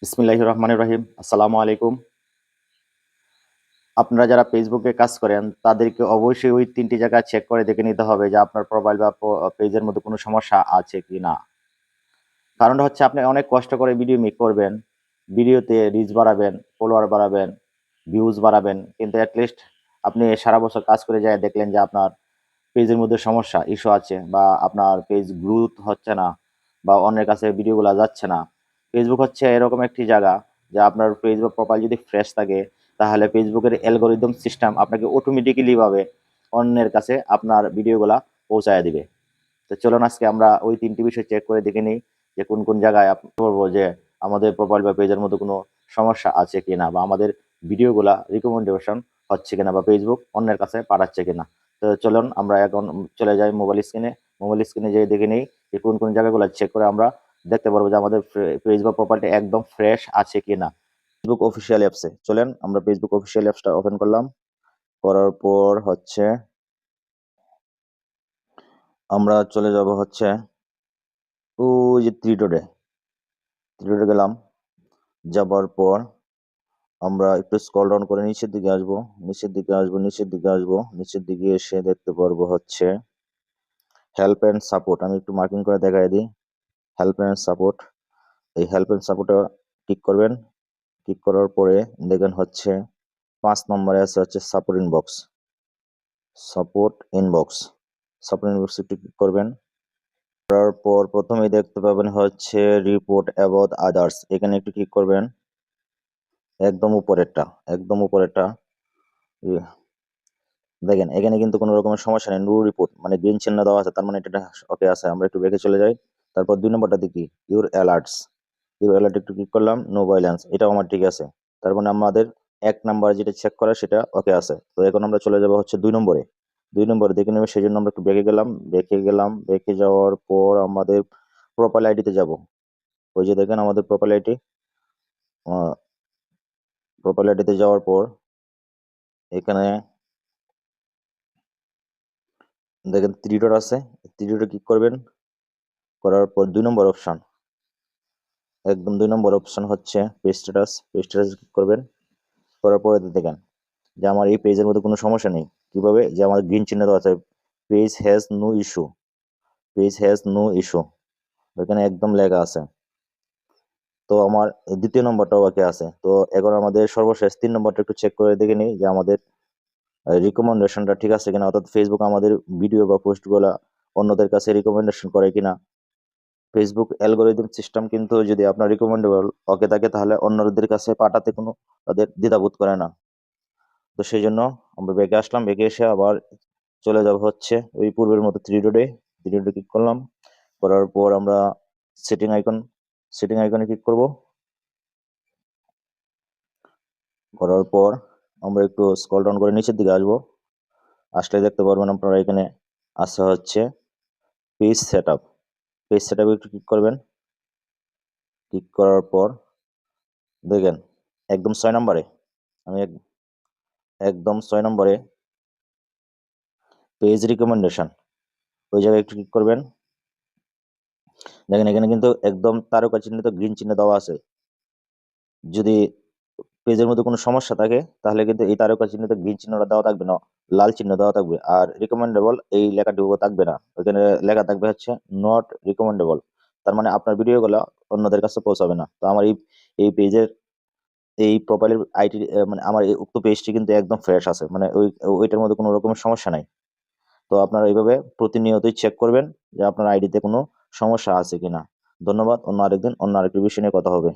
বিসমিল্লাহির রহমানির রহিম। আসসালামু আলাইকুম। আপনারা যারা ফেসবুকে কাজ করেন তাদেরকে অবশ্যই ওই ৩ টি জায়গা চেক করে দেখে নিতে হবে যে আপনার প্রোফাইল বা পেজের মধ্যে কোনো সমস্যা আছে কিনা। কারণটা হচ্ছে আপনি অনেক কষ্ট করে ভিডিও মেক করবেন, ভিডিওতে রিচ বাড়াবেন, ফলোয়ার বাড়াবেন, ভিউজ বাড়াবেন। কিন্তু এট লিস্ট আপনি সারা বছর কাজ করে যায় দেখলেন যে আপনার পেজের মধ্যে সমস্যা, ইস্যু আছে বা আপনার পেজ গ্রোথ হচ্ছে না বা অন্যের কাছে ভিডিওগুলো যাচ্ছে না। ফেসবুক হচ্ছে এরকম একটি জায়গা যে আপনার পেজ বা প্রোফাইল যদি ফ্রেশ থাকে তাহলে ফেসবুকের অ্যালগরিদম সিস্টেম আপনাকে অটোমেটিক্যালি ভাবে অন্যের কাছে আপনার ভিডিওগুলা পৌঁছায় দিবে। তো চলুন আজকে আমরা ওই ৩ টি বিষয় চেক করে দেখে নিই যে কোন জায়গায় বলবো যে আমাদের প্রোফাইল বা পেজের মধ্যে কোনো সমস্যা আছে কিনা বা আমাদের ভিডিওগুলা রিকমেন্ডেশন হচ্ছে কিনা বা ফেসবুক অন্যের কাছে পাঠাচ্ছে কিনা। তো চলুন আমরা এখন চলে যাই মোবাইল স্ক্রিনে। মোবাইল স্ক্রিনে যেয়ে দেখে নিই যে কোন জায়গাগুলো চেক করে আমরা দেখতে পারবো যে আমাদের পেজ বা প্রোফাইলটা একদম ফ্রেশ আছে কিনা। ফেসবুক অফিসিয়াল অ্যাপসে চলেন আমরা ফেসবুক অফিসিয়াল অ্যাপসটা ওপেন করলাম। করার পর হচ্ছে আমরা চলে যাব হচ্ছে ওই যে থ্রি ডটে গেলাম। যাবার পর আমরা একটু স্ক্রল ডাউন করে নিচের দিকে এসে দেখতে পারবো হচ্ছে হেল্প এন্ড সাপোর্ট। আমি একটু মার্কিং করে দেখাই দিই। হেল্প এন্ড সাপোর্ট, এই হেল্প এন্ড সাপোর্টে ক্লিক করবেন। ক্লিক করার পরে দেখেন হচ্ছে 5 নম্বরে আছে হচ্ছে সাপোর্ট ইনবক্স একটু ক্লিক করবেন। করার পর প্রথমেই দেখতে পাবেন হচ্ছে রিপোর্ট অ্যাবাউট আদার্স, এখানে একটু ক্লিক করবেন। একদম উপরেরটা দেখেন এখানে কিন্তু কোনো রকমের সমস্যা নেই, নো রিপোর্ট মানে গ্রিন চিহ্ন দেওয়া আছে, তার মানে এটা ওকে আছে। আমরা একটু ব্যাকে চলে যাই। তারপর 2 নম্বরটা দেখি ইউর অ্যালার্ট একটু ক্লিক করলাম, নো ভাইলেন্স, এটাও আমার ঠিক আছে। তার মানে আমাদের 1 নাম্বার যেটা চেক করা সেটা ওকে আছে। তো এখন আমরা চলে যাবো হচ্ছে 2 নম্বরে দেখে নেবে, সেই জন্য আমরা একটু ব্যাকে যাওয়ার পর আমাদের প্রোফাইল আইডিতে যাব। ওই যে দেখেন আমাদের প্রোফাইল আইডিতে যাওয়ার পর এখানে দেখেন 3 ডট আছে, 3 ডটে ক্লিক করবেন। করার পর 2 নম্বর অপশন হচ্ছে পেজ স্ট্যাটাস ক্লিক করবেন। করার পরে দেখেন যে আমার এই পেজের মধ্যে কোনো সমস্যা নেই। কিভাবে যে আমার গ্রিন চিহ্ন দেওয়া আছে, page has no issue, page has no issue, এখানে একদম লেখা আছে। তো আমার 2য় নম্বরটাও বাকি আছে। তো এখন আমাদের সর্বশেষ 3 নম্বরটা একটু চেক করে দেখে নিই যে আমাদের রিকমেন্ডেশনটা ঠিক আছে কিনা, অর্থাৎ ফেসবুক আমাদের ভিডিও বা পোস্টগুলা অন্যদের কাছে রিকমেন্ডেশন করে কিনা। ফেসবুক অ্যালগোরিদম সিস্টেম কিন্তু যদি আপনার রিকমেন্ডেবল ওকে থাকে তাহলে অন্যদের কাছে পাঠাতে কোনো তাদের দ্বিধাবোধ করে না। তো সেই জন্য আমরা ব্যাকে আসলাম, ব্যাকে এসে আবার চলে যাব হচ্ছে ওই পূর্বের মতো থ্রি ডটে ক্লিক করলাম। করার পর আমরা সেটিং আইকনে ক্লিক করব। করার পর আমরা একটু স্ক্রল ডাউন করে নিচের দিকে আসলে দেখতে পারবেন আপনারা এখানে আছে হচ্ছে পেজ সেটআপ। পেজ সেটআপে একটু ক্লিক করবেন। ক্লিক করার পর দেখেন একদম 6 নম্বরে আমি একদম 6 নম্বরে পেজ রিকমেন্ডেশন, ওই জায়গায় একটু ক্লিক করবেন। দেখেন এখানে কিন্তু একদম তারকা চিহ্নিত গ্রিন চিহ্ন দেওয়া আছে। যদি পেজের মধ্যে কোনো সমস্যা থাকে তাহলে কিন্তু এই তারকা চিহ্নিত গ্রিন চিহ্নটা দেওয়া থাকবে না, লাল চিহ্ন দেওয়া থাকবে। আর রিকমেন্ডেবল এই লেখাটুকু থাকবে না, ওখানে লেখা থাকবে হচ্ছে নট রিকমেন্ডেবল। তার মানে আপনার ভিডিওগুলো অন্যদের কাছে পৌঁছাবে না। তো আমার এই পেজের এই প্রোফাইলের আইটি মানে আমার এই উক্ত পেজটি কিন্তু একদম ফ্রেশ আছে, মানে ওইটার মধ্যে কোনো রকমের সমস্যা নাই। তো আপনারা এইভাবে প্রতিনিয়তই চেক করবেন যে আপনার আইডিতে কোনো সমস্যা আছে কিনা। ধন্যবাদ। অন্য আরেকদিন অন্য আরেকটি বিষয় নিয়ে কথা হবে।